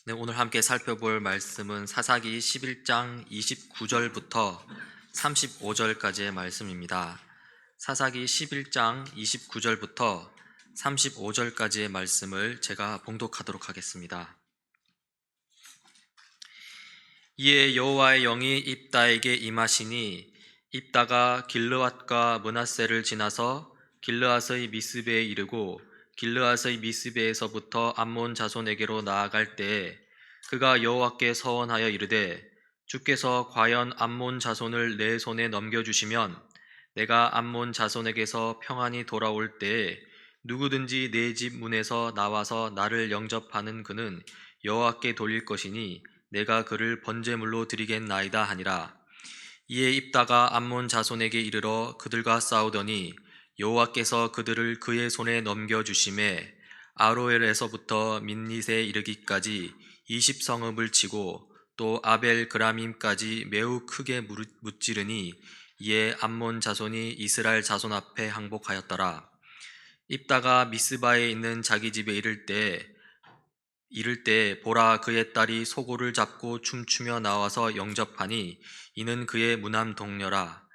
네, 오늘 함께 살펴볼 말씀은 사사기 11장 29절부터 35절까지의 말씀입니다. 사사기 11장 29절부터 35절까지의 말씀을 제가 봉독하도록 하겠습니다. 이에 여호와의 영이 입다에게 임하시니 입다가 길르앗과 므낫세를 지나서 길르앗의 미스베에 이르고 길르앗의 미스베에서부터 암몬 자손에게로 나아갈 때에 그가 여호와께 서원하여 이르되 주께서 과연 암몬 자손을 내 손에 넘겨주시면 내가 암몬 자손에게서 평안히 돌아올 때에 누구든지 내 집 문에서 나와서 나를 영접하는 그는 여호와께 돌릴 것이니 내가 그를 번제물로 드리겠나이다 하니라. 이에 입다가 암몬 자손에게 이르러 그들과 싸우더니 여호와께서 그들을 그의 손에 넘겨주심에 아로엘에서부터 민닛에 이르기까지 20성읍을 치고 또 아벨 그라밈까지 매우 크게 무찌르니 이에 암몬 자손이 이스라엘 자손 앞에 항복하였더라. 입다가 미스바에 있는 자기 집에 이를 때 보라 그의 딸이 소고를 잡고 춤추며 나와서 영접하니 이는 그의 무남 동료라.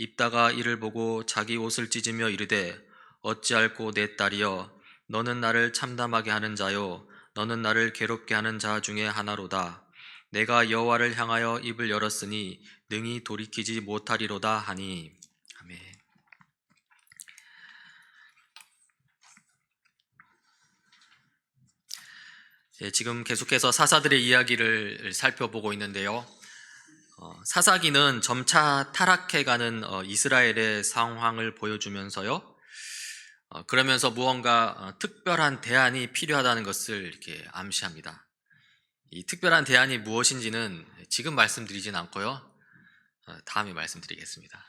입다가 이를 보고 자기 옷을 찢으며 이르되 어찌할꼬 내 딸이여 너는 나를 참담하게 하는 자요 너는 나를 괴롭게 하는 자 중에 하나로다. 내가 여호와를 향하여 입을 열었으니 능히 돌이키지 못하리로다 하니. 아멘. 지금 계속해서 사사들의 이야기를 살펴보고 있는데요. 사사기는 점차 타락해가는 이스라엘의 상황을 보여주면서요. 그러면서 무언가 특별한 대안이 필요하다는 것을 이렇게 암시합니다. 이 특별한 대안이 무엇인지는 지금 말씀드리진 않고요. 다음에 말씀드리겠습니다.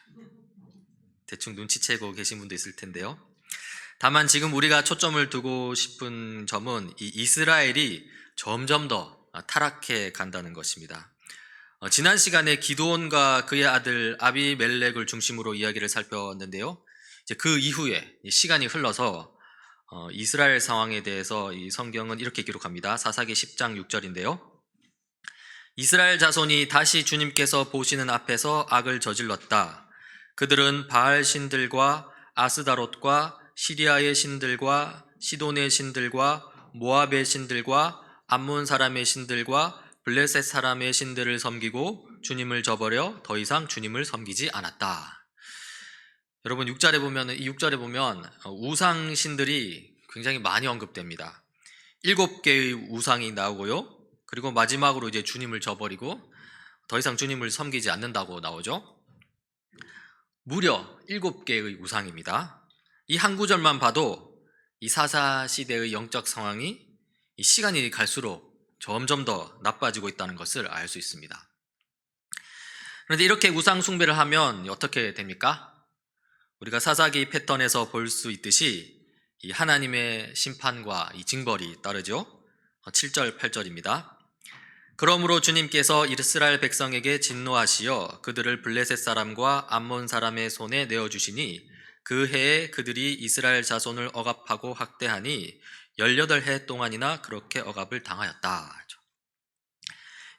대충 눈치채고 계신 분도 있을 텐데요. 다만 지금 우리가 초점을 두고 싶은 점은 이 이스라엘이 점점 더 타락해 간다는 것입니다. 지난 시간에 기드온과 그의 아들 아비멜렉을 중심으로 이야기를 살펴봤는데요. 이제 그 이후에 시간이 흘러서 이스라엘 상황에 대해서 이 성경은 이렇게 기록합니다. 사사기 10장 6절인데요. 이스라엘 자손이 다시 주님께서 보시는 앞에서 악을 저질렀다. 그들은 바알 신들과 아스다롯과 시리아의 신들과 시돈의 신들과 모압의 신들과 암몬 사람의 신들과 블레셋 사람의 신들을 섬기고 주님을 저버려 더 이상 주님을 섬기지 않았다. 여러분 이 6절에 보면 우상 신들이 굉장히 많이 언급됩니다. 7개의 우상이 나오고요. 그리고 마지막으로 이제 주님을 저버리고 더 이상 주님을 섬기지 않는다고 나오죠. 무려 7개의 우상입니다. 이 한 구절만 봐도 이 사사 시대의 영적 상황이 이 시간이 갈수록 점점 더 나빠지고 있다는 것을 알 수 있습니다. 그런데 이렇게 우상 숭배를 하면 어떻게 됩니까? 우리가 사사기 패턴에서 볼 수 있듯이 이 하나님의 심판과 이 징벌이 따르죠. 7절, 8절입니다. 그러므로 주님께서 이스라엘 백성에게 진노하시어 그들을 블레셋 사람과 암몬 사람의 손에 내어주시니 그 해에 그들이 이스라엘 자손을 억압하고 학대하니 18해 동안이나 그렇게 억압을 당하였다.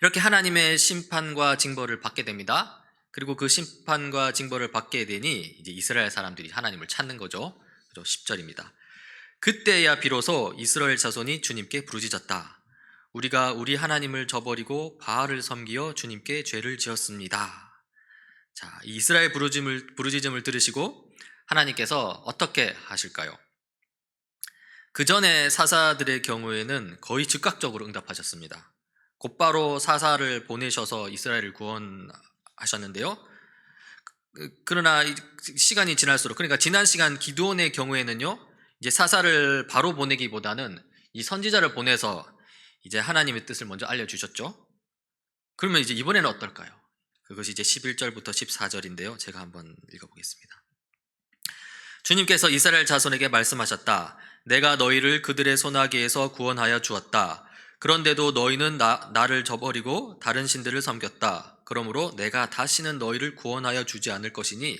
이렇게 하나님의 심판과 징벌을 받게 됩니다. 그리고 그 심판과 징벌을 받게 되니 이제 이스라엘 사람들이 하나님을 찾는 거죠. 10절입니다. 그때야 비로소 이스라엘 자손이 주님께 부르짖었다. 우리가 우리 하나님을 저버리고 바알을 섬기어 주님께 죄를 지었습니다. 자, 이 이스라엘 부르짖음을 들으시고 하나님께서 어떻게 하실까요? 그 전에 사사들의 경우에는 거의 즉각적으로 응답하셨습니다. 곧바로 사사를 보내셔서 이스라엘을 구원하셨는데요. 그러나 시간이 지날수록, 그러니까 지난 시간 기드온의 경우에는요, 이제 사사를 바로 보내기보다는 이 선지자를 보내서 이제 하나님의 뜻을 먼저 알려주셨죠. 그러면 이제 이번에는 어떨까요? 그것이 이제 11절부터 14절인데요. 제가 한번 읽어보겠습니다. 주님께서 이스라엘 자손에게 말씀하셨다. 내가 너희를 그들의 손아귀에서 구원하여 주었다. 그런데도 너희는 나를 저버리고 다른 신들을 섬겼다. 그러므로 내가 다시는 너희를 구원하여 주지 않을 것이니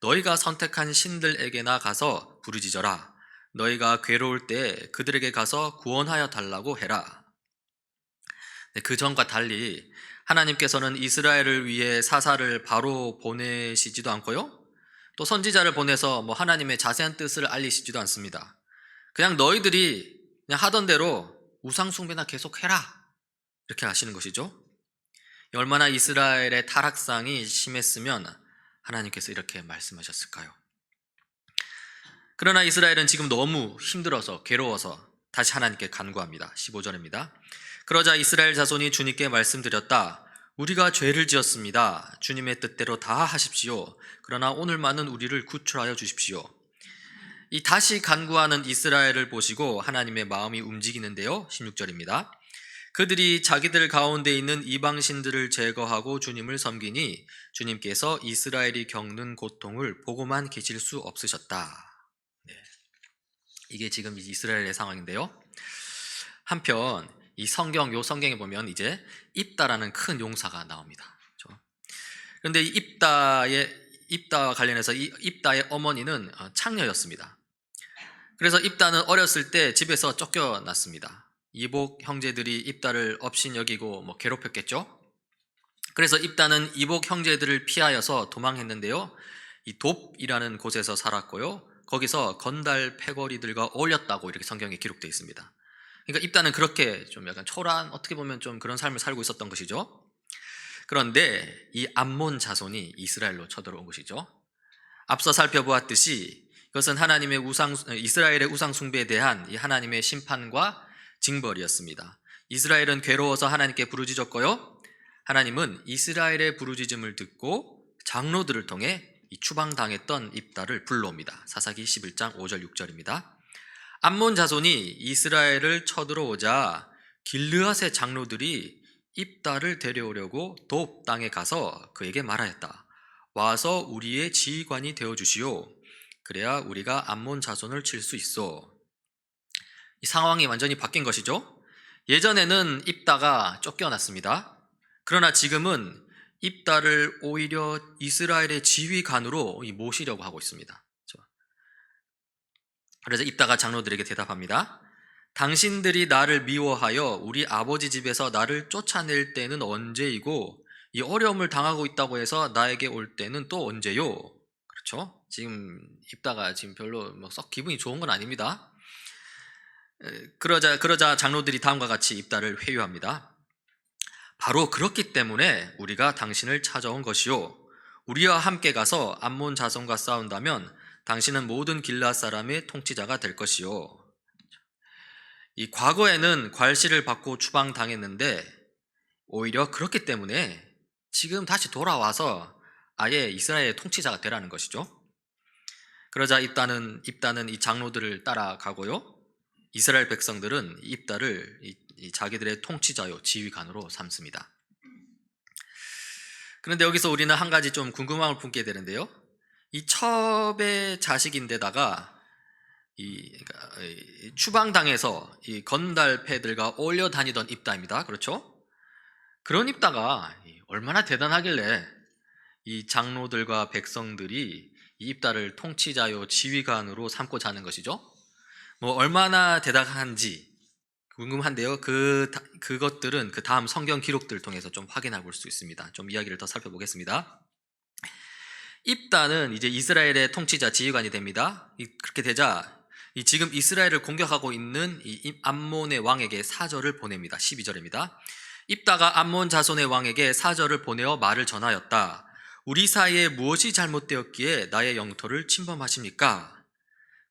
너희가 선택한 신들에게나 가서 부르짖어라. 너희가 괴로울 때 그들에게 가서 구원하여 달라고 해라. 네, 그 전과 달리 하나님께서는 이스라엘을 위해 사사를 바로 보내시지도 않고요. 또 선지자를 보내서 하나님의 자세한 뜻을 알리시지도 않습니다. 그냥 너희들이 그냥 하던 대로 우상 숭배나 계속해라, 이렇게 하시는 것이죠. 얼마나 이스라엘의 타락상이 심했으면 하나님께서 이렇게 말씀하셨을까요? 그러나 이스라엘은 지금 너무 힘들어서 괴로워서 다시 하나님께 간구합니다. 15절입니다. 그러자 이스라엘 자손이 주님께 말씀드렸다. 우리가 죄를 지었습니다. 주님의 뜻대로 다 하십시오. 그러나 오늘만은 우리를 구출하여 주십시오. 이 다시 간구하는 이스라엘을 보시고 하나님의 마음이 움직이는데요. 16절입니다. 그들이 자기들 가운데 있는 이방신들을 제거하고 주님을 섬기니 주님께서 이스라엘이 겪는 고통을 보고만 계실 수 없으셨다. 네. 이게 지금 이스라엘의 상황인데요. 한편 이 성경에 보면 이제 입다라는 큰 용사가 나옵니다. 그런데 이 입다와 관련해서 이 입다의 어머니는 창녀였습니다. 그래서 입다는 어렸을 때 집에서 쫓겨났습니다. 이복 형제들이 입다를 업신여기고 괴롭혔겠죠. 그래서 입다는 이복 형제들을 피하여서 도망했는데요. 이 돕이라는 곳에서 살았고요. 거기서 건달 패거리들과 어울렸다고 이렇게 성경에 기록되어 있습니다. 그러니까 입다는 그렇게 좀 약간 초라한, 어떻게 보면 좀 그런 삶을 살고 있었던 것이죠. 그런데 이 암몬 자손이 이스라엘로 쳐들어온 것이죠. 앞서 살펴보았듯이 이것은 이스라엘의 우상 숭배에 대한 이 하나님의 심판과 징벌이었습니다. 이스라엘은 괴로워서 하나님께 부르짖었고요. 하나님은 이스라엘의 부르짖음을 듣고 장로들을 통해 이 추방당했던 입다를 불러옵니다. 사사기 11장 5절 6절입니다. 암몬 자손이 이스라엘을 쳐들어오자 길르앗의 장로들이 입다를 데려오려고 돕 땅에 가서 그에게 말하였다. 와서 우리의 지휘관이 되어주시오. 그래야 우리가 암몬 자손을 칠 수 있어. 이 상황이 완전히 바뀐 것이죠. 예전에는 입다가 쫓겨났습니다. 그러나 지금은 입다를 오히려 이스라엘의 지휘관으로 모시려고 하고 있습니다. 그래서 입다가 장로들에게 대답합니다. 당신들이 나를 미워하여 우리 아버지 집에서 나를 쫓아낼 때는 언제이고 이 어려움을 당하고 있다고 해서 나에게 올 때는 또 언제요? 그렇죠? 지금 입다가 지금 별로 썩 기분이 좋은 건 아닙니다. 그러자 장로들이 다음과 같이 입다를 회유합니다. 바로 그렇기 때문에 우리가 당신을 찾아온 것이요. 우리와 함께 가서 암몬 자손과 싸운다면 당신은 모든 길앗 사람의 통치자가 될 것이요. 이 과거에는 괄시를 받고 추방당했는데 오히려 그렇기 때문에 지금 다시 돌아와서 아예 이스라엘의 통치자가 되라는 것이죠. 그러자 입다는 이 장로들을 따라가고요. 이스라엘 백성들은 입다를 자기들의 통치자요, 지휘관으로 삼습니다. 그런데 여기서 우리는 한 가지 좀 궁금함을 품게 되는데요. 이 첩의 자식인데다가 추방당해서 이 건달패들과 어울려 다니던 입다입니다. 그렇죠? 그런 입다가 얼마나 대단하길래 이 장로들과 백성들이 이 입다를 통치자요 지휘관으로 삼고자 하는 것이죠. 얼마나 대단한지 궁금한데요. 그것들은 그 다음 성경 기록들을 통해서 좀 확인해 볼 수 있습니다. 좀 이야기를 더 살펴보겠습니다. 입다는 이제 이스라엘의 통치자 지휘관이 됩니다. 그렇게 되자 지금 이스라엘을 공격하고 있는 이 암몬의 왕에게 사절을 보냅니다. 12절입니다. 입다가 암몬 자손의 왕에게 사절을 보내어 말을 전하였다. 우리 사이에 무엇이 잘못되었기에 나의 영토를 침범하십니까?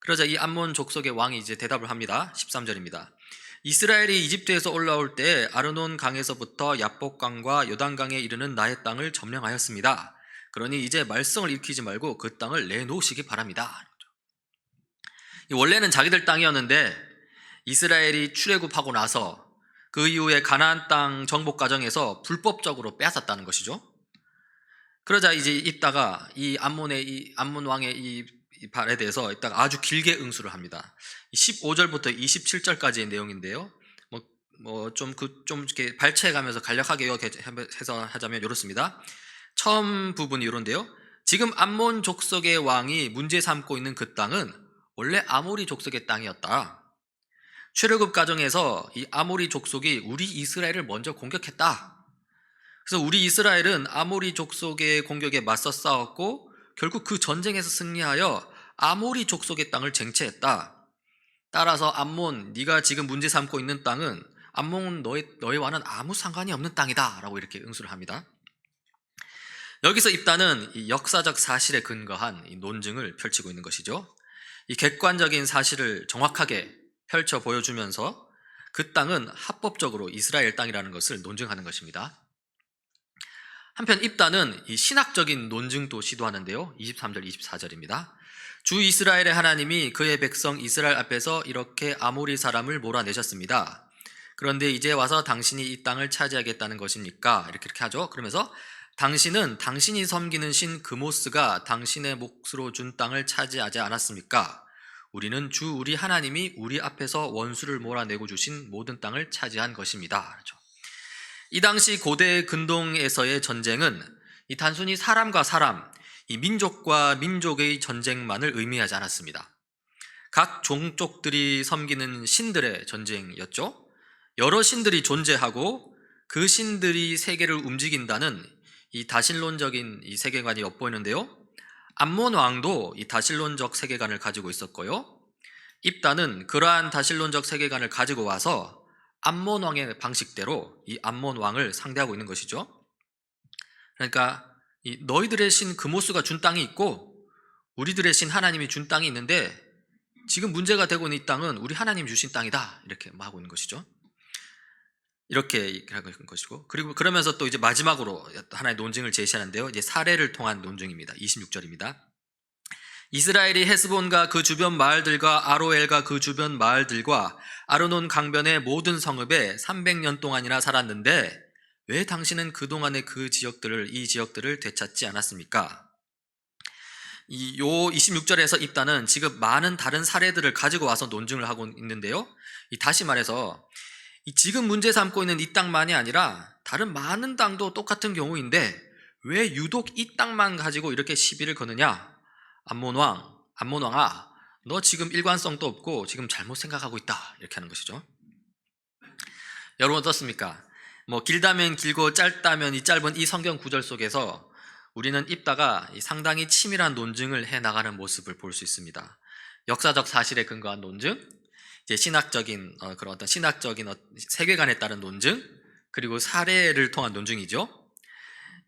그러자 이 암몬 족속의 왕이 이제 대답을 합니다. 13절입니다. 이스라엘이 이집트에서 올라올 때 아르논 강에서부터 야복강과 요단강에 이르는 나의 땅을 점령하였습니다. 그러니 이제 말썽을 일으키지 말고 그 땅을 내놓으시기 바랍니다. 원래는 자기들 땅이었는데 이스라엘이 출애굽하고 나서 그 이후에 가나안 땅 정복 과정에서 불법적으로 빼앗았다는 것이죠. 그러자 이제 입다가 이 암몬 왕의 이 발에 대해서 이따가 아주 길게 응수를 합니다. 15절부터 27절까지의 내용인데요. 좀 이렇게 발췌해가면서 간략하게 해서 하자면 이렇습니다. 처음 부분이 이런데요. 지금 암몬 족속의 왕이 문제 삼고 있는 그 땅은 원래 아모리 족속의 땅이었다. 출애굽 과정에서 이 아모리 족속이 우리 이스라엘을 먼저 공격했다. 그래서 우리 이스라엘은 아모리 족속의 공격에 맞서 싸웠고 결국 그 전쟁에서 승리하여 아모리 족속의 땅을 쟁취했다. 따라서 암몬, 네가 지금 문제 삼고 있는 땅은 암몬 너희와는 아무 상관이 없는 땅이다 라고 이렇게 응수를 합니다. 여기서 입다는 이 역사적 사실에 근거한 이 논증을 펼치고 있는 것이죠. 이 객관적인 사실을 정확하게 펼쳐 보여주면서 그 땅은 합법적으로 이스라엘 땅이라는 것을 논증하는 것입니다. 한편 입다는 이 신학적인 논증도 시도하는데요. 23절, 24절입니다. 주 이스라엘의 하나님이 그의 백성 이스라엘 앞에서 이렇게 아모리 사람을 몰아내셨습니다. 그런데 이제 와서 당신이 이 땅을 차지하겠다는 것입니까? 이렇게 하죠. 그러면서 당신은 당신이 섬기는 신 그모스가 당신의 몫으로 준 땅을 차지하지 않았습니까? 우리는 주 우리 하나님이 우리 앞에서 원수를 몰아내고 주신 모든 땅을 차지한 것입니다. 그렇죠. 이 당시 고대 근동에서의 전쟁은 이 단순히 사람과 사람, 이 민족과 민족의 전쟁만을 의미하지 않았습니다. 각 종족들이 섬기는 신들의 전쟁이었죠. 여러 신들이 존재하고 그 신들이 세계를 움직인다는 이 다신론적인 이 세계관이 엿보이는데요. 암몬 왕도 이 다신론적 세계관을 가지고 있었고요. 입다는 그러한 다신론적 세계관을 가지고 와서 암몬 왕의 방식대로 이 암몬 왕을 상대하고 있는 것이죠. 그러니까 이 너희들의 신 그모스가 준 땅이 있고 우리들의 신 하나님이 준 땅이 있는데 지금 문제가 되고 있는 이 땅은 우리 하나님이 주신 땅이다 이렇게 하고 있는 것이죠. 이렇게 하고 있는 것이고, 그리고 그러면서 또 이제 마지막으로 하나의 논증을 제시하는데요. 이제 사례를 통한 논증입니다. 26절입니다. 이스라엘이 헤스본과 그 주변 마을들과 아로엘과 그 주변 마을들과 아르논 강변의 모든 성읍에 300년 동안이나 살았는데 왜 당신은 그동안의 이 지역들을 되찾지 않았습니까? 요 26절에서 입다는 지금 많은 다른 사례들을 가지고 와서 논증을 하고 있는데요. 다시 말해서 지금 문제 삼고 있는 이 땅만이 아니라 다른 많은 땅도 똑같은 경우인데 왜 유독 이 땅만 가지고 이렇게 시비를 거느냐? 암몬 왕아, 너 지금 일관성도 없고 지금 잘못 생각하고 있다 이렇게 하는 것이죠. 여러분 어떻습니까? 길다면 길고 짧다면 이 짧은 이 성경 구절 속에서 우리는 입다가 상당히 치밀한 논증을 해나가는 모습을 볼 수 있습니다. 역사적 사실에 근거한 논증, 이제 신학적인 그런 어떤 신학적인 세계관에 따른 논증, 그리고 사례를 통한 논증이죠.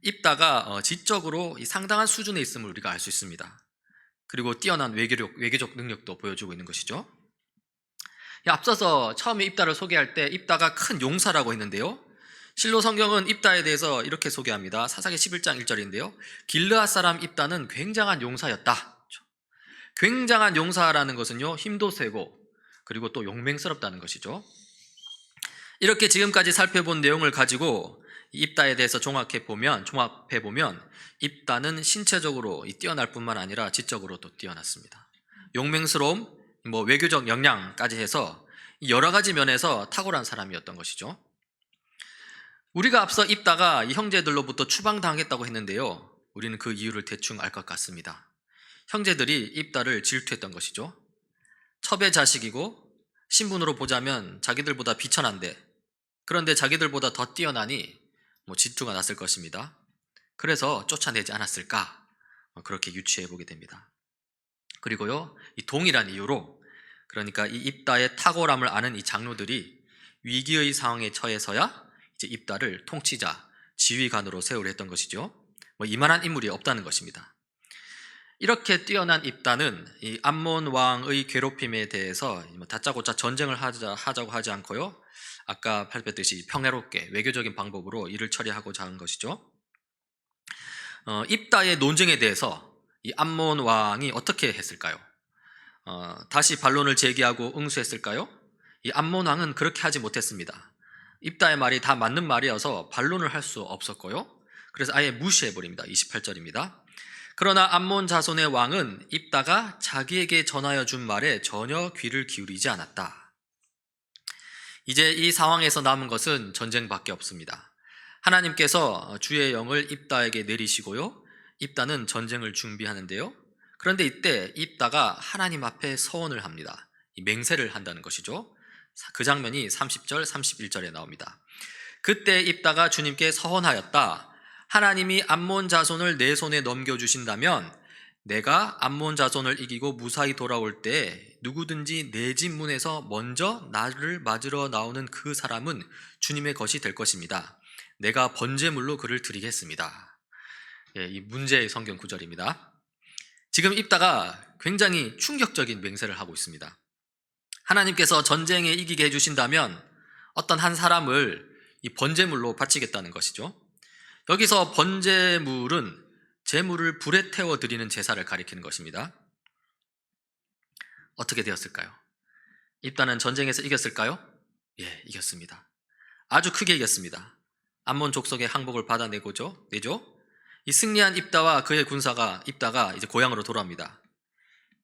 입다가 지적으로 상당한 수준에 있음을 우리가 알 수 있습니다. 그리고 뛰어난 외교적 능력도 보여주고 있는 것이죠. 앞서서 처음에 입다를 소개할 때 입다가 큰 용사라고 했는데요. 실로 성경은 입다에 대해서 이렇게 소개합니다. 사사기 11장 1절인데요. 길르앗 사람 입다는 굉장한 용사였다. 굉장한 용사라는 것은요, 힘도 세고 그리고 또 용맹스럽다는 것이죠. 이렇게 지금까지 살펴본 내용을 가지고 입다에 대해서 종합해 보면 입다는 신체적으로 뛰어날 뿐만 아니라 지적으로도 뛰어났습니다. 용맹스러움, 외교적 역량까지 해서 여러 가지 면에서 탁월한 사람이었던 것이죠. 우리가 앞서 입다가 이 형제들로부터 추방당했다고 했는데요. 우리는 그 이유를 대충 알 것 같습니다. 형제들이 입다를 질투했던 것이죠. 첩의 자식이고 신분으로 보자면 자기들보다 비천한데, 그런데 자기들보다 더 뛰어나니 질투가 났을 것입니다. 그래서 쫓아내지 않았을까? 그렇게 유추해 보게 됩니다. 그리고요, 이 동일한 이유로, 그러니까 이 입다의 탁월함을 아는 이 장로들이 위기의 상황에 처해서야 이제 입다를 통치자, 지휘관으로 세우려 했던 것이죠. 이만한 인물이 없다는 것입니다. 이렇게 뛰어난 입다는 이 암몬 왕의 괴롭힘에 대해서 다짜고짜 전쟁을 하자고 하지 않고요, 아까 살폈듯이 평화롭게 외교적인 방법으로 일을 처리하고자 하는 것이죠. 입다의 논쟁에 대해서 이 암몬 왕이 어떻게 했을까요? 다시 반론을 제기하고 응수했을까요? 이 암몬 왕은 그렇게 하지 못했습니다. 입다의 말이 다 맞는 말이어서 반론을 할 수 없었고요. 그래서 아예 무시해버립니다. 28절입니다. 그러나 암몬 자손의 왕은 입다가 자기에게 전하여 준 말에 전혀 귀를 기울이지 않았다. 이제 이 상황에서 남은 것은 전쟁밖에 없습니다. 하나님께서 주의 영을 입다에게 내리시고요, 입다는 전쟁을 준비하는데요. 그런데 이때 입다가 하나님 앞에 서원을 합니다. 맹세를 한다는 것이죠. 그 장면이 30절, 31절에 나옵니다. 그때 입다가 주님께 서원하였다. 하나님이 암몬 자손을 내 손에 넘겨주신다면 내가 암몬 자손을 이기고 무사히 돌아올 때 누구든지 내 집 문에서 먼저 나를 맞으러 나오는 그 사람은 주님의 것이 될 것입니다. 내가 번제물로 그를 드리겠습니다. 이 문제의 성경 구절입니다. 지금 입다가 굉장히 충격적인 맹세를 하고 있습니다. 하나님께서 전쟁에 이기게 해주신다면 어떤 한 사람을 이 번제물로 바치겠다는 것이죠. 여기서 번제물은 제물을 불에 태워 드리는 제사를 가리키는 것입니다. 어떻게 되었을까요? 입다는 전쟁에서 이겼을까요? 예, 이겼습니다. 아주 크게 이겼습니다. 암몬 족속의 항복을 받아내죠. 이 승리한 입다와 그의 군사가 입다가 이제 고향으로 돌아옵니다.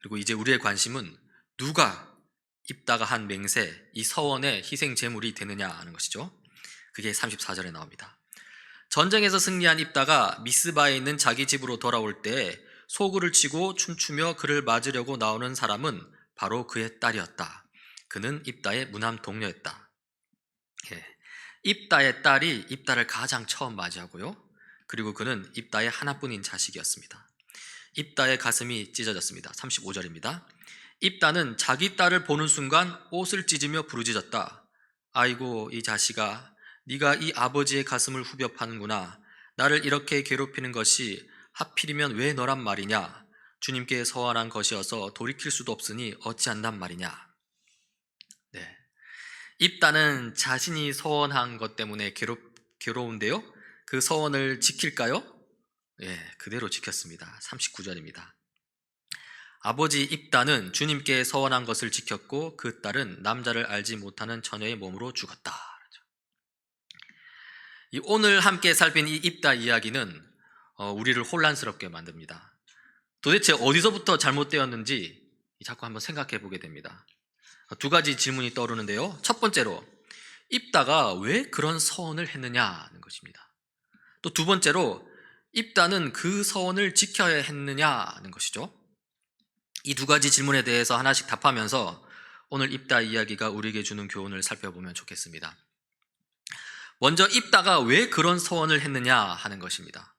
그리고 이제 우리의 관심은 누가 입다가 한 맹세, 이 서원의 희생 제물이 되느냐 하는 것이죠. 그게 34절에 나옵니다. 전쟁에서 승리한 입다가 미스바에 있는 자기 집으로 돌아올 때 소구를 치고 춤추며 그를 맞으려고 나오는 사람은 바로 그의 딸이었다. 그는 입다의 무남 동료였다. 입다의 딸이 입다를 가장 처음 맞이하고요. 그리고 그는 입다의 하나뿐인 자식이었습니다. 입다의 가슴이 찢어졌습니다. 35절입니다. 입다는 자기 딸을 보는 순간 옷을 찢으며 부르짖었다. 아이고 이 자식아, 네가 이 아버지의 가슴을 후벼 파는구나. 나를 이렇게 괴롭히는 것이 하필이면 왜 너란 말이냐. 주님께 서원한 것이어서 돌이킬 수도 없으니 어찌한단 말이냐. 네. 입다는 자신이 서원한 것 때문에 괴로운데요. 그 서원을 지킬까요? 예, 그대로 지켰습니다. 39절입니다. 아버지 입다는 주님께 서원한 것을 지켰고 그 딸은 남자를 알지 못하는 처녀의 몸으로 죽었다. 오늘 함께 살핀 이 입다 이야기는 우리를 혼란스럽게 만듭니다. 도대체 어디서부터 잘못되었는지 자꾸 한번 생각해 보게 됩니다. 두 가지 질문이 떠오르는데요. 첫 번째로 입다가 왜 그런 서원을 했느냐는 것입니다. 또 두 번째로 입다는 그 서원을 지켜야 했느냐는 것이죠. 이 두 가지 질문에 대해서 하나씩 답하면서 오늘 입다 이야기가 우리에게 주는 교훈을 살펴보면 좋겠습니다. 먼저 입다가 왜 그런 서원을 했느냐 하는 것입니다.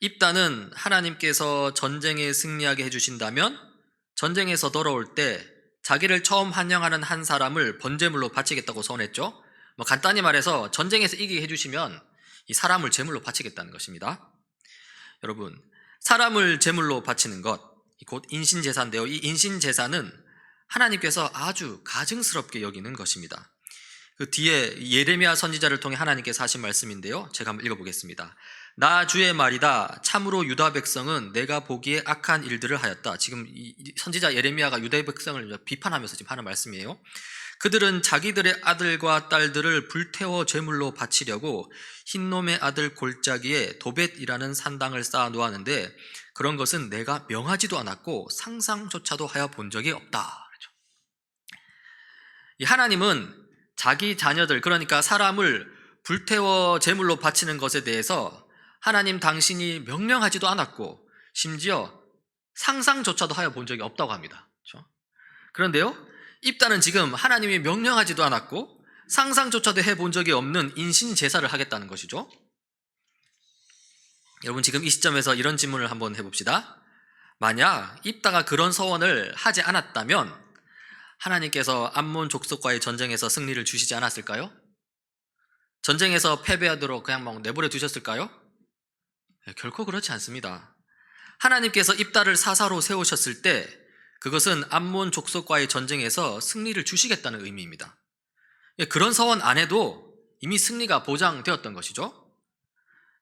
입다는 하나님께서 전쟁에 승리하게 해주신다면 전쟁에서 돌아올 때 자기를 처음 환영하는 한 사람을 번제물로 바치겠다고 서원했죠. 간단히 말해서 전쟁에서 이기게 해주시면 이 사람을 제물로 바치겠다는 것입니다. 여러분, 사람을 제물로 바치는 것, 곧 인신제사인데요. 이 인신제사는 하나님께서 아주 가증스럽게 여기는 것입니다. 그 뒤에 예레미야 선지자를 통해 하나님께서 하신 말씀인데요. 제가 한번 읽어보겠습니다. 나 주의 말이다. 참으로 유다 백성은 내가 보기에 악한 일들을 하였다. 지금 이 선지자 예레미야가 유다 백성을 비판하면서 지금 하는 말씀이에요. 그들은 자기들의 아들과 딸들을 불태워 제물로 바치려고 흰놈의 아들 골짜기에 도벳이라는 산당을 쌓아 놓았는데 그런 것은 내가 명하지도 않았고 상상조차도 하여 본 적이 없다. 이 하나님은 자기 자녀들, 그러니까 사람을 불태워 제물로 바치는 것에 대해서 하나님 당신이 명령하지도 않았고 심지어 상상조차도 하여 본 적이 없다고 합니다. 그렇죠? 그런데요, 입다는 지금 하나님이 명령하지도 않았고 상상조차도 해본 적이 없는 인신제사를 하겠다는 것이죠. 여러분, 지금 이 시점에서 이런 질문을 한번 해봅시다. 만약 입다가 그런 서원을 하지 않았다면 하나님께서 암몬 족속과의 전쟁에서 승리를 주시지 않았을까요? 전쟁에서 패배하도록 그냥 막 내버려 두셨을까요? 결코 그렇지 않습니다. 하나님께서 입다를 사사로 세우셨을 때 그것은 암몬 족속과의 전쟁에서 승리를 주시겠다는 의미입니다. 그런 서원 안 해도 이미 승리가 보장되었던 것이죠.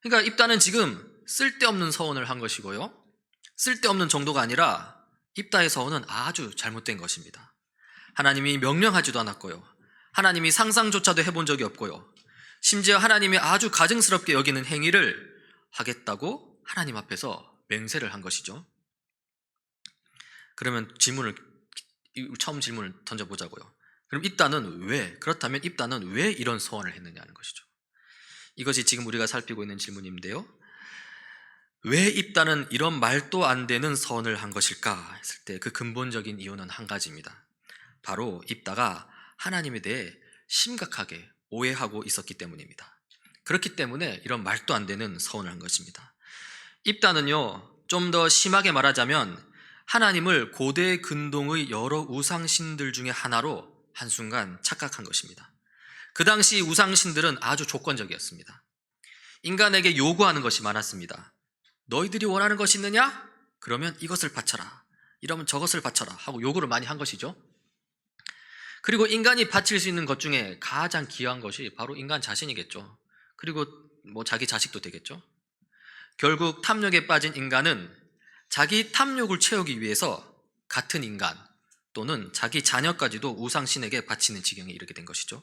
그러니까 입다는 지금 쓸데없는 서원을 한 것이고요. 쓸데없는 정도가 아니라 입다의 서원은 아주 잘못된 것입니다. 하나님이 명령하지도 않았고요. 하나님이 상상조차도 해본 적이 없고요. 심지어 하나님이 아주 가증스럽게 여기는 행위를 하겠다고 하나님 앞에서 맹세를 한 것이죠. 그러면 처음 질문을 던져보자고요. 그럼 그렇다면 입다는 왜 이런 서원을 했느냐는 것이죠. 이것이 지금 우리가 살피고 있는 질문인데요. 왜 입다는 이런 말도 안 되는 서원을 한 것일까 했을 때 그 근본적인 이유는 한 가지입니다. 바로 입다가 하나님에 대해 심각하게 오해하고 있었기 때문입니다. 그렇기 때문에 이런 말도 안 되는 서원을 한 것입니다. 입다는요, 좀 더 심하게 말하자면 하나님을 고대 근동의 여러 우상신들 중에 하나로 한순간 착각한 것입니다. 그 당시 우상신들은 아주 조건적이었습니다. 인간에게 요구하는 것이 많았습니다. 너희들이 원하는 것이 있느냐? 그러면 이것을 바쳐라. 이러면 저것을 바쳐라 하고 요구를 많이 한 것이죠. 그리고 인간이 바칠 수 있는 것 중에 가장 귀한 것이 바로 인간 자신이겠죠. 그리고 자기 자식도 되겠죠. 결국 탐욕에 빠진 인간은 자기 탐욕을 채우기 위해서 같은 인간 또는 자기 자녀까지도 우상신에게 바치는 지경에 이르게 된 것이죠.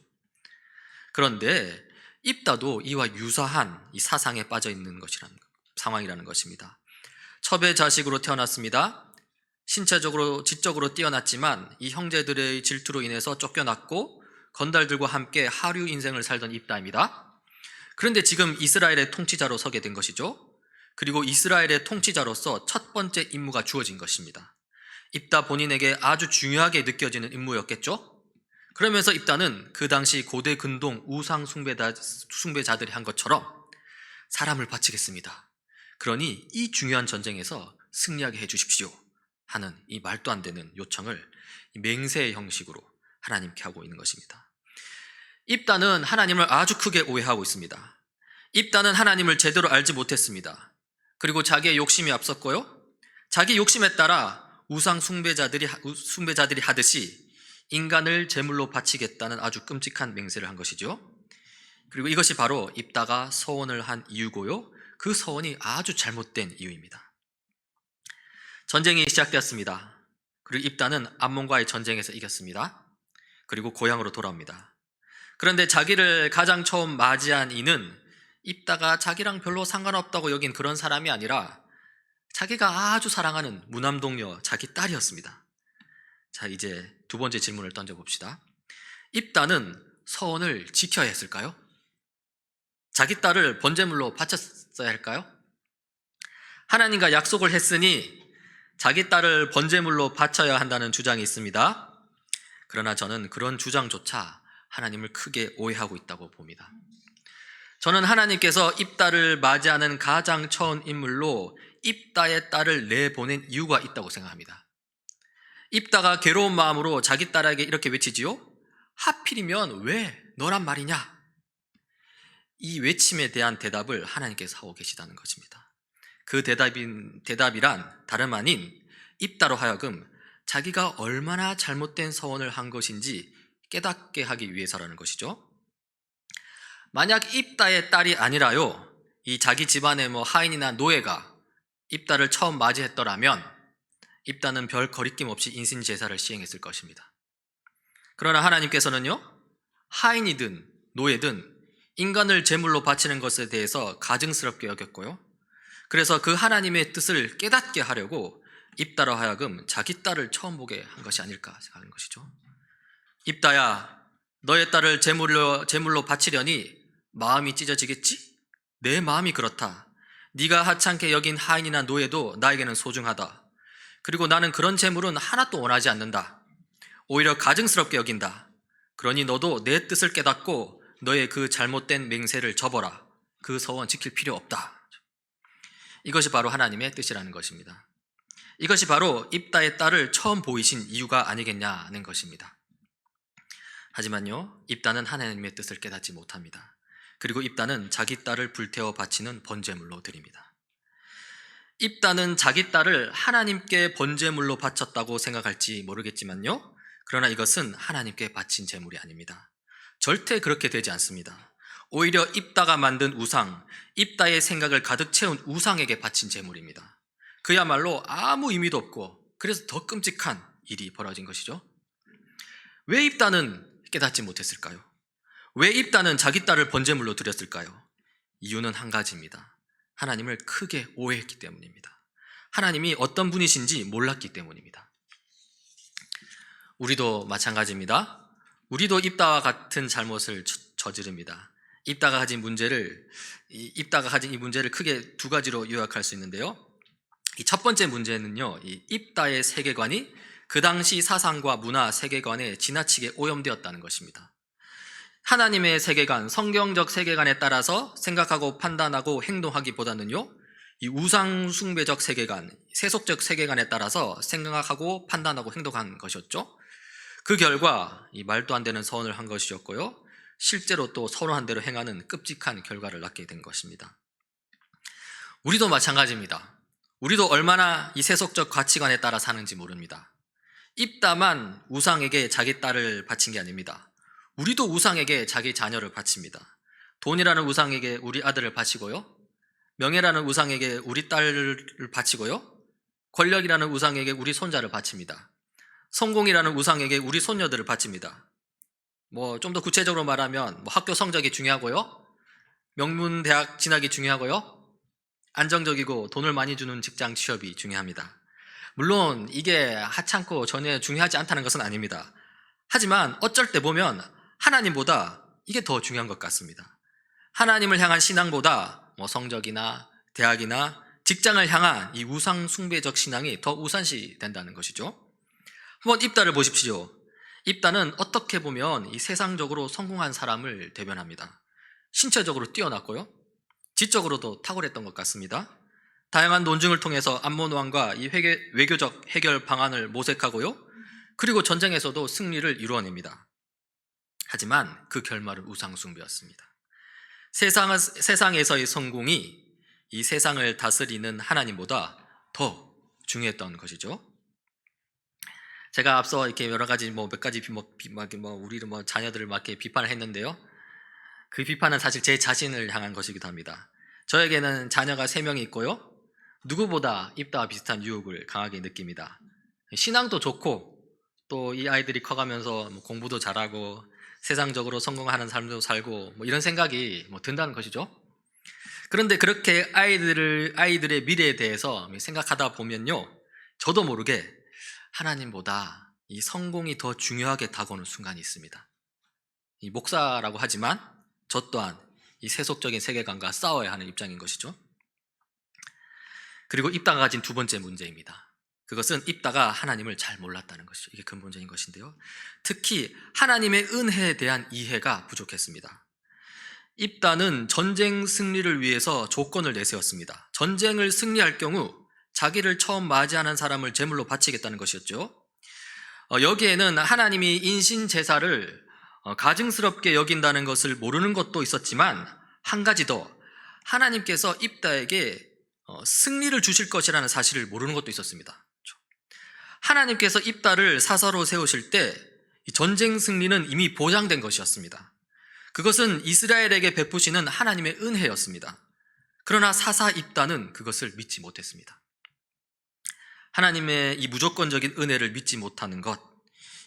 그런데 입다도 이와 유사한 이 사상에 빠져 있는 것이라는 상황이라는 것입니다. 첩의 자식으로 태어났습니다. 신체적으로 지적으로 뛰어났지만 이 형제들의 질투로 인해서 쫓겨났고 건달들과 함께 하류 인생을 살던 입다입니다. 그런데 지금 이스라엘의 통치자로 서게 된 것이죠. 그리고 이스라엘의 통치자로서 첫 번째 임무가 주어진 것입니다. 입다 본인에게 아주 중요하게 느껴지는 임무였겠죠. 그러면서 입다는 그 당시 고대 근동 우상 숭배자들이 한 것처럼 사람을 바치겠습니다. 그러니 이 중요한 전쟁에서 승리하게 해주십시오 하는 이 말도 안 되는 요청을 맹세의 형식으로 하나님께 하고 있는 것입니다. 입다는 하나님을 아주 크게 오해하고 있습니다. 입다는 하나님을 제대로 알지 못했습니다. 그리고 자기의 욕심이 앞섰고요, 자기 욕심에 따라 우상 숭배자들이 하듯이 인간을 제물로 바치겠다는 아주 끔찍한 맹세를 한 것이죠. 그리고 이것이 바로 입다가 서원을 한 이유고요, 그 서원이 아주 잘못된 이유입니다. 전쟁이 시작되었습니다. 그리고 입다는 암몬과의 전쟁에서 이겼습니다. 그리고 고향으로 돌아옵니다. 그런데 자기를 가장 처음 맞이한 이는 입다가 자기랑 별로 상관없다고 여긴 그런 사람이 아니라 자기가 아주 사랑하는 무남동녀 자기 딸이었습니다. 자, 이제 두 번째 질문을 던져봅시다. 입다는 서원을 지켜야 했을까요? 자기 딸을 번제물로 바쳤어야 할까요? 하나님과 약속을 했으니 자기 딸을 번제물로 바쳐야 한다는 주장이 있습니다. 그러나 저는 그런 주장조차 하나님을 크게 오해하고 있다고 봅니다. 저는 하나님께서 입다를 맞이하는 가장 처음 인물로 입다의 딸을 내보낸 이유가 있다고 생각합니다. 입다가 괴로운 마음으로 자기 딸에게 이렇게 외치지요. 하필이면 왜 너란 말이냐? 이 외침에 대한 대답을 하나님께서 하고 계시다는 것입니다. 그 대답이란 다름 아닌 입다로 하여금 자기가 얼마나 잘못된 서원을 한 것인지 깨닫게 하기 위해서라는 것이죠. 만약 입다의 딸이 아니라요, 이 자기 집안의 하인이나 노예가 입다를 처음 맞이했더라면 입다는 별 거리낌 없이 인신제사를 시행했을 것입니다. 그러나 하나님께서는요, 하인이든 노예든 인간을 제물로 바치는 것에 대해서 가증스럽게 여겼고요, 그래서 그 하나님의 뜻을 깨닫게 하려고 입다로 하여금 자기 딸을 처음 보게 한 것이 아닐까 생각하는 것이죠. 입다야, 너의 딸을 제물로 바치려니 마음이 찢어지겠지? 내 마음이 그렇다. 네가 하찮게 여긴 하인이나 노예도 나에게는 소중하다. 그리고 나는 그런 제물은 하나도 원하지 않는다. 오히려 가증스럽게 여긴다. 그러니 너도 내 뜻을 깨닫고 너의 그 잘못된 맹세를 접어라. 그 서원 지킬 필요 없다. 이것이 바로 하나님의 뜻이라는 것입니다. 이것이 바로 입다의 딸을 처음 보이신 이유가 아니겠냐는 것입니다. 하지만요, 입다는 하나님의 뜻을 깨닫지 못합니다. 그리고 입다는 자기 딸을 불태워 바치는 번제물로 드립니다. 입다는 자기 딸을 하나님께 번제물로 바쳤다고 생각할지 모르겠지만요, 그러나 이것은 하나님께 바친 제물이 아닙니다. 절대 그렇게 되지 않습니다. 오히려 입다가 만든 우상, 입다의 생각을 가득 채운 우상에게 바친 제물입니다. 그야말로 아무 의미도 없고 그래서 더 끔찍한 일이 벌어진 것이죠. 왜 입다는 깨닫지 못했을까요? 왜 입다는 자기 딸을 번제물로 드렸을까요? 이유는 한 가지입니다. 하나님을 크게 오해했기 때문입니다. 하나님이 어떤 분이신지 몰랐기 때문입니다. 우리도 마찬가지입니다. 우리도 입다와 같은 잘못을 저지릅니다. 입다가 가진 이 문제를 크게 두 가지로 요약할 수 있는데요. 이 첫 번째 문제는요, 이 입다의 세계관이 그 당시 사상과 문화, 세계관에 지나치게 오염되었다는 것입니다. 하나님의 세계관, 성경적 세계관에 따라서 생각하고 판단하고 행동하기보다는요, 이 우상 숭배적 세계관, 세속적 세계관에 따라서 생각하고 판단하고 행동한 것이었죠. 그 결과 이 말도 안 되는 선언을 한 것이었고요, 실제로 또 선언한 대로 행하는 끔찍한 결과를 낳게 된 것입니다. 우리도 마찬가지입니다. 우리도 얼마나 이 세속적 가치관에 따라 사는지 모릅니다. 입다만 우상에게 자기 딸을 바친 게 아닙니다. 우리도 우상에게 자기 자녀를 바칩니다. 돈이라는 우상에게 우리 아들을 바치고요, 명예라는 우상에게 우리 딸을 바치고요, 권력이라는 우상에게 우리 손자를 바칩니다. 성공이라는 우상에게 우리 손녀들을 바칩니다. 좀 더 구체적으로 말하면 학교 성적이 중요하고요, 명문 대학 진학이 중요하고요, 안정적이고 돈을 많이 주는 직장 취업이 중요합니다. 물론 이게 하찮고 전혀 중요하지 않다는 것은 아닙니다. 하지만 어쩔 때 보면 하나님보다 이게 더 중요한 것 같습니다. 하나님을 향한 신앙보다 성적이나 대학이나 직장을 향한 이 우상 숭배적 신앙이 더 우선시 된다는 것이죠. 한번 입다를 보십시오. 입다는 어떻게 보면 이 세상적으로 성공한 사람을 대변합니다. 신체적으로 뛰어났고요, 지적으로도 탁월했던 것 같습니다. 다양한 논증을 통해서 암몬 왕과 이 외교적 해결 방안을 모색하고요, 그리고 전쟁에서도 승리를 이루어냅니다. 하지만 그 결말은 우상숭배였습니다. 세상에서의 성공이 이 세상을 다스리는 하나님보다 더 중요했던 것이죠. 제가 앞서 이렇게 여러 가지 몇 가지 우리를 자녀들을 막 이렇게 비판을 했는데요, 그 비판은 사실 제 자신을 향한 것이기도 합니다. 저에게는 자녀가 3명이 있고요, 누구보다 입다와 비슷한 유혹을 강하게 느낍니다. 신앙도 좋고 또 이 아이들이 커가면서 공부도 잘하고 세상적으로 성공하는 삶도 살고 이런 생각이 든다는 것이죠. 그런데 그렇게 아이들의 미래에 대해서 생각하다 보면요, 저도 모르게 하나님보다 이 성공이 더 중요하게 다가오는 순간이 있습니다. 이 목사라고 하지만 저 또한 이 세속적인 세계관과 싸워야 하는 입장인 것이죠. 그리고 입다가 가진 두 번째 문제입니다. 그것은 입다가 하나님을 잘 몰랐다는 것이죠. 이게 근본적인 것인데요, 특히 하나님의 은혜에 대한 이해가 부족했습니다. 입다는 전쟁 승리를 위해서 조건을 내세웠습니다. 전쟁을 승리할 경우 자기를 처음 맞이하는 사람을 제물로 바치겠다는 것이었죠. 여기에는 하나님이 인신 제사를 가증스럽게 여긴다는 것을 모르는 것도 있었지만, 한 가지 더, 하나님께서 입다에게 승리를 주실 것이라는 사실을 모르는 것도 있었습니다. 하나님께서 입다를 사사로 세우실 때 전쟁 승리는 이미 보장된 것이었습니다. 그것은 이스라엘에게 베푸시는 하나님의 은혜였습니다. 그러나 사사 입다는 그것을 믿지 못했습니다. 하나님의 이 무조건적인 은혜를 믿지 못하는 것,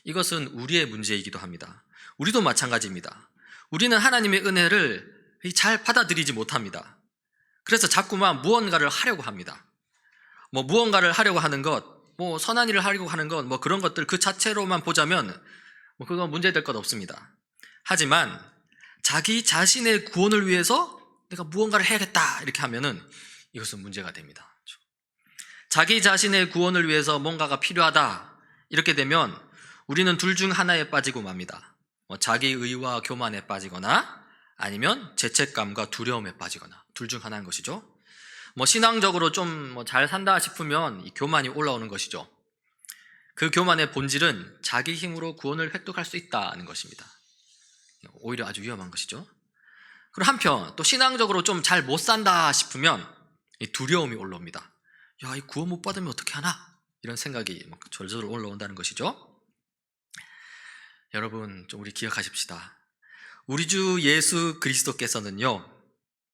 이것은 우리의 문제이기도 합니다. 우리도 마찬가지입니다. 우리는 하나님의 은혜를 잘 받아들이지 못합니다. 그래서 자꾸만 무언가를 하려고 합니다. 무언가를 하려고 하는 것, 선한 일을 하려고 하는 것, 그런 것들 그 자체로만 보자면 그건 문제될 것 없습니다. 하지만 자기 자신의 구원을 위해서 내가 무언가를 해야겠다 이렇게 하면은 이것은 문제가 됩니다. 자기 자신의 구원을 위해서 뭔가가 필요하다 이렇게 되면 우리는 둘 중 하나에 빠지고 맙니다. 자기의와 교만에 빠지거나 아니면 죄책감과 두려움에 빠지거나, 둘 중 하나인 것이죠. 신앙적으로 좀 잘 산다 싶으면 이 교만이 올라오는 것이죠. 그 교만의 본질은 자기 힘으로 구원을 획득할 수 있다는 것입니다. 오히려 아주 위험한 것이죠. 그리고 한편 또 신앙적으로 좀 잘 못 산다 싶으면 이 두려움이 올라옵니다. 이 구원 못 받으면 어떻게 하나? 이런 생각이 절절 올라온다는 것이죠. 여러분, 좀 우리 기억하십시다. 우리 주 예수 그리스도께서는요,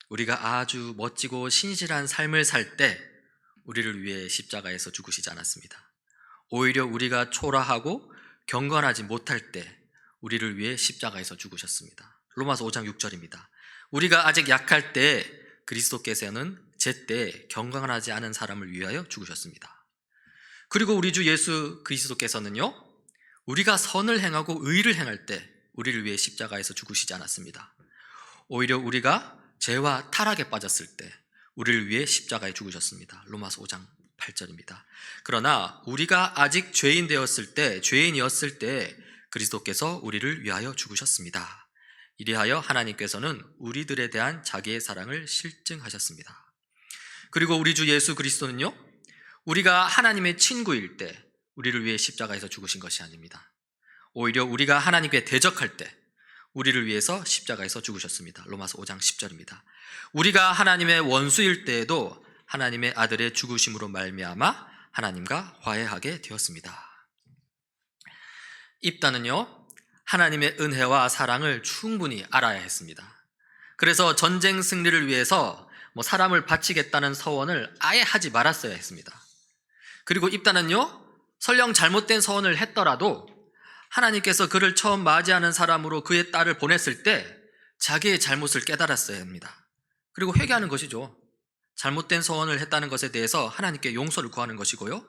우리가 아주 멋지고 신실한 삶을 살 때 우리를 위해 십자가에서 죽으시지 않았습니다. 오히려 우리가 초라하고 경건하지 못할 때 우리를 위해 십자가에서 죽으셨습니다. 로마서 5장 6절입니다. 우리가 아직 약할 때 그리스도께서는 제때 경건하지 않은 사람을 위하여 죽으셨습니다. 그리고 우리 주 예수 그리스도께서는요, 우리가 선을 행하고 의를 행할 때 우리를 위해 십자가에서 죽으시지 않았습니다. 오히려 우리가 죄와 타락에 빠졌을 때 우리를 위해 십자가에 죽으셨습니다. 로마서 5장 8절입니다. 그러나 우리가 아직 죄인이었을 때 그리스도께서 우리를 위하여 죽으셨습니다. 이리하여 하나님께서는 우리들에 대한 자기의 사랑을 실증하셨습니다. 그리고 우리 주 예수 그리스도는요, 우리가 하나님의 친구일 때 우리를 위해 십자가에서 죽으신 것이 아닙니다. 오히려 우리가 하나님께 대적할 때 우리를 위해서 십자가에서 죽으셨습니다. 로마서 5장 10절입니다. 우리가 하나님의 원수일 때에도 하나님의 아들의 죽으심으로 말미암아 하나님과 화해하게 되었습니다. 입다는요, 하나님의 은혜와 사랑을 충분히 알아야 했습니다. 그래서 전쟁 승리를 위해서 사람을 바치겠다는 서원을 아예 하지 말았어야 했습니다. 그리고 입다는요, 설령 잘못된 서원을 했더라도 하나님께서 그를 처음 맞이하는 사람으로 그의 딸을 보냈을 때 자기의 잘못을 깨달았어야 합니다. 그리고 회개하는 것이죠. 잘못된 서원을 했다는 것에 대해서 하나님께 용서를 구하는 것이고요.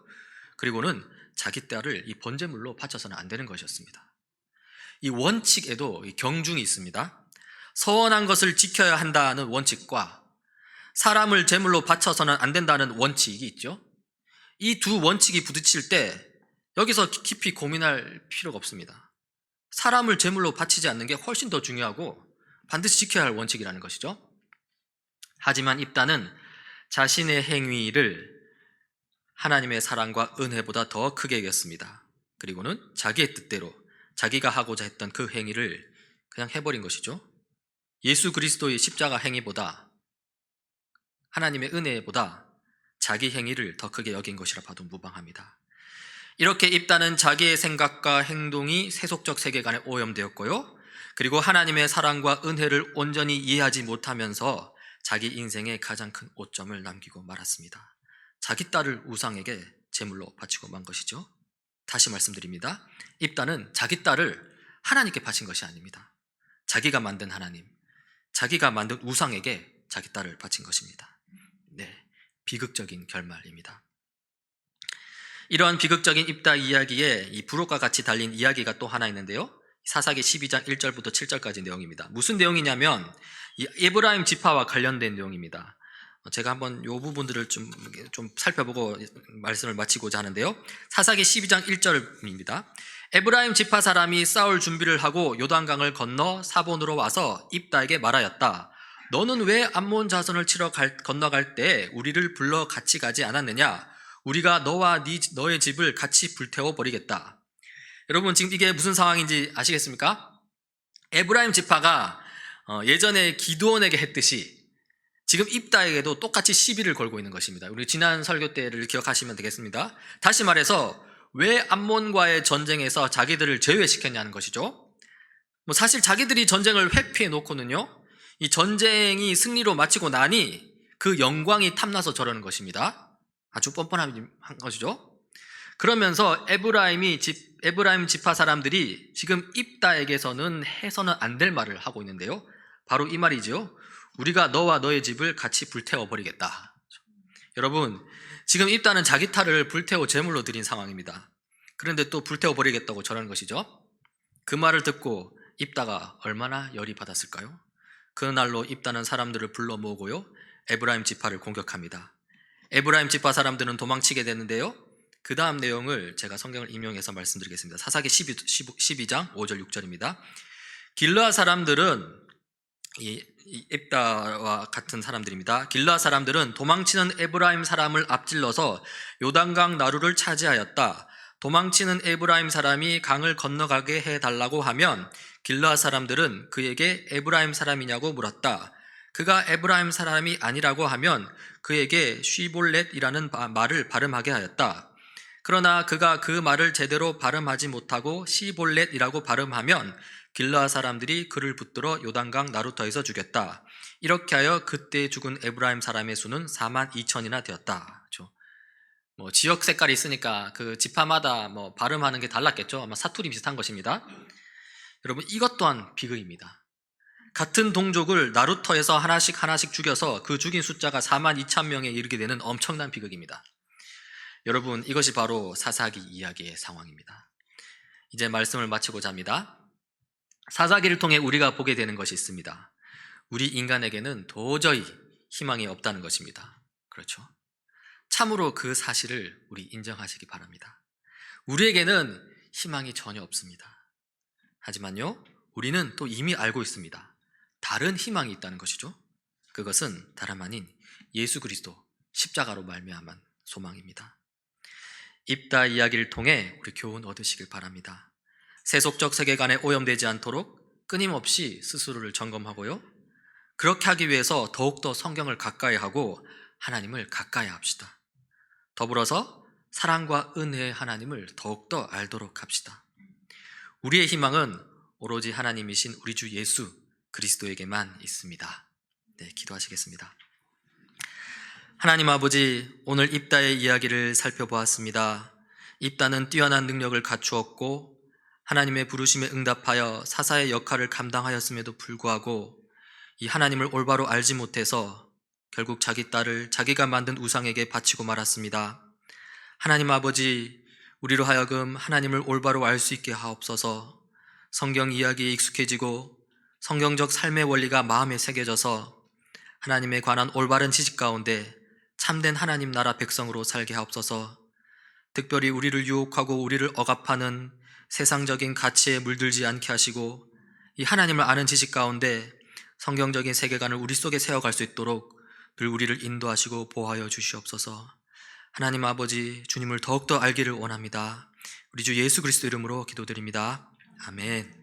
그리고는 자기 딸을 이 번제물로 바쳐서는 안 되는 것이었습니다. 이 원칙에도 경중이 있습니다. 서원한 것을 지켜야 한다는 원칙과 사람을 제물로 바쳐서는 안 된다는 원칙이 있죠. 이 두 원칙이 부딪힐 때 여기서 깊이 고민할 필요가 없습니다. 사람을 제물로 바치지 않는 게 훨씬 더 중요하고 반드시 지켜야 할 원칙이라는 것이죠. 하지만 입다는 자신의 행위를 하나님의 사랑과 은혜보다 더 크게 여겼습니다. 그리고는 자기의 뜻대로 자기가 하고자 했던 그 행위를 그냥 해버린 것이죠. 예수 그리스도의 십자가 행위보다, 하나님의 은혜보다 자기 행위를 더 크게 여긴 것이라 봐도 무방합니다. 이렇게 입다는 자기의 생각과 행동이 세속적 세계관에 오염되었고요, 그리고 하나님의 사랑과 은혜를 온전히 이해하지 못하면서 자기 인생에 가장 큰 오점을 남기고 말았습니다. 자기 딸을 우상에게 제물로 바치고 만 것이죠. 다시 말씀드립니다. 입다는 자기 딸을 하나님께 바친 것이 아닙니다. 자기가 만든 하나님, 자기가 만든 우상에게 자기 딸을 바친 것입니다. 네, 비극적인 결말입니다. 이러한 비극적인 입다 이야기에 이 부록과 같이 달린 이야기가 또 하나 있는데요, 사사기 12장 1절부터 7절까지 내용입니다. 무슨 내용이냐면 이 에브라임 지파와 관련된 내용입니다. 제가 한번 이 부분들을 좀 살펴보고 말씀을 마치고자 하는데요, 사사기 12장 1절입니다. 에브라임 지파 사람이 싸울 준비를 하고 요단강을 건너 사본으로 와서 입다에게 말하였다. 너는 왜 암몬 자손을 치러 건너갈 때 우리를 불러 같이 가지 않았느냐? 우리가 너와 너의 집을 같이 불태워 버리겠다. 여러분, 지금 이게 무슨 상황인지 아시겠습니까? 에브라임 지파가 예전에 기드온에게 했듯이 지금 입다에게도 똑같이 시비를 걸고 있는 것입니다. 우리 지난 설교 때를 기억하시면 되겠습니다. 다시 말해서 왜 암몬과의 전쟁에서 자기들을 제외시켰냐는 것이죠. 사실 자기들이 전쟁을 회피해 놓고는요, 이 전쟁이 승리로 마치고 나니 그 영광이 탐나서 저러는 것입니다. 아주 뻔뻔한 것이죠. 그러면서 에브라임 지파 사람들이 지금 입다에게서는 해서는 안 될 말을 하고 있는데요, 바로 이 말이죠. 우리가 너와 너의 집을 같이 불태워버리겠다. 여러분, 지금 입다는 자기 딸을 불태워 제물로 드린 상황입니다. 그런데 또 불태워버리겠다고 저러는 것이죠. 그 말을 듣고 입다가 얼마나 열이 받았을까요? 그날로 입다는 사람들을 불러 모으고요, 에브라임 지파를 공격합니다. 에브라임 지파 사람들은 도망치게 되는데요, 그 다음 내용을 제가 성경을 인용해서 말씀드리겠습니다. 사사기 12장 5절 6절입니다. 길르앗 사람들은 이 입다와 같은 사람들입니다. 길르앗 사람들은 도망치는 에브라임 사람을 앞질러서 요단강 나루를 차지하였다. 도망치는 에브라임 사람이 강을 건너가게 해달라고 하면 길르앗 사람들은 그에게 에브라임 사람이냐고 물었다. 그가 에브라임 사람이 아니라고 하면 그에게 쉬볼렛이라는 말을 발음하게 하였다. 그러나 그가 그 말을 제대로 발음하지 못하고 시볼렛이라고 발음하면 길르앗 사람들이 그를 붙들어 요단강 나루터에서 죽였다. 이렇게 하여 그때 죽은 에브라임 사람의 수는 42,000이나 되었다. 그렇죠? 지역 색깔이 있으니까 그 지파마다 발음하는 게 달랐겠죠. 아마 사투리 비슷한 것입니다. 여러분, 이것 또한 비극입니다. 같은 동족을 나루터에서 하나씩 죽여서 그 죽인 숫자가 42,000명에 이르게 되는 엄청난 비극입니다. 여러분, 이것이 바로 사사기 이야기의 상황입니다. 이제 말씀을 마치고자 합니다. 사사기를 통해 우리가 보게 되는 것이 있습니다. 우리 인간에게는 도저히 희망이 없다는 것입니다. 그렇죠? 참으로 그 사실을 우리 인정하시기 바랍니다. 우리에게는 희망이 전혀 없습니다. 하지만요, 우리는 또 이미 알고 있습니다. 다른 희망이 있다는 것이죠. 그것은 다름 아닌 예수 그리스도 십자가로 말미암은 소망입니다. 입다 이야기를 통해 우리 교훈 얻으시길 바랍니다. 세속적 세계관에 오염되지 않도록 끊임없이 스스로를 점검하고요, 그렇게 하기 위해서 더욱더 성경을 가까이 하고 하나님을 가까이 합시다. 더불어서 사랑과 은혜의 하나님을 더욱더 알도록 합시다. 우리의 희망은 오로지 하나님이신 우리 주 예수 그리스도에게만 있습니다. 네, 기도하시겠습니다. 하나님 아버지, 오늘 입다의 이야기를 살펴보았습니다. 입다는 뛰어난 능력을 갖추었고 하나님의 부르심에 응답하여 사사의 역할을 감당하였음에도 불구하고 이 하나님을 올바로 알지 못해서 결국 자기 딸을 자기가 만든 우상에게 바치고 말았습니다. 하나님 아버지, 우리로 하여금 하나님을 올바로 알 수 있게 하옵소서. 성경 이야기에 익숙해지고 성경적 삶의 원리가 마음에 새겨져서 하나님에 관한 올바른 지식 가운데 참된 하나님 나라 백성으로 살게 하옵소서. 특별히 우리를 유혹하고 우리를 억압하는 세상적인 가치에 물들지 않게 하시고 이 하나님을 아는 지식 가운데 성경적인 세계관을 우리 속에 세워갈 수 있도록 늘 우리를 인도하시고 보호하여 주시옵소서. 하나님 아버지, 주님을 더욱더 알기를 원합니다. 우리 주 예수 그리스도 이름으로 기도드립니다. 아멘.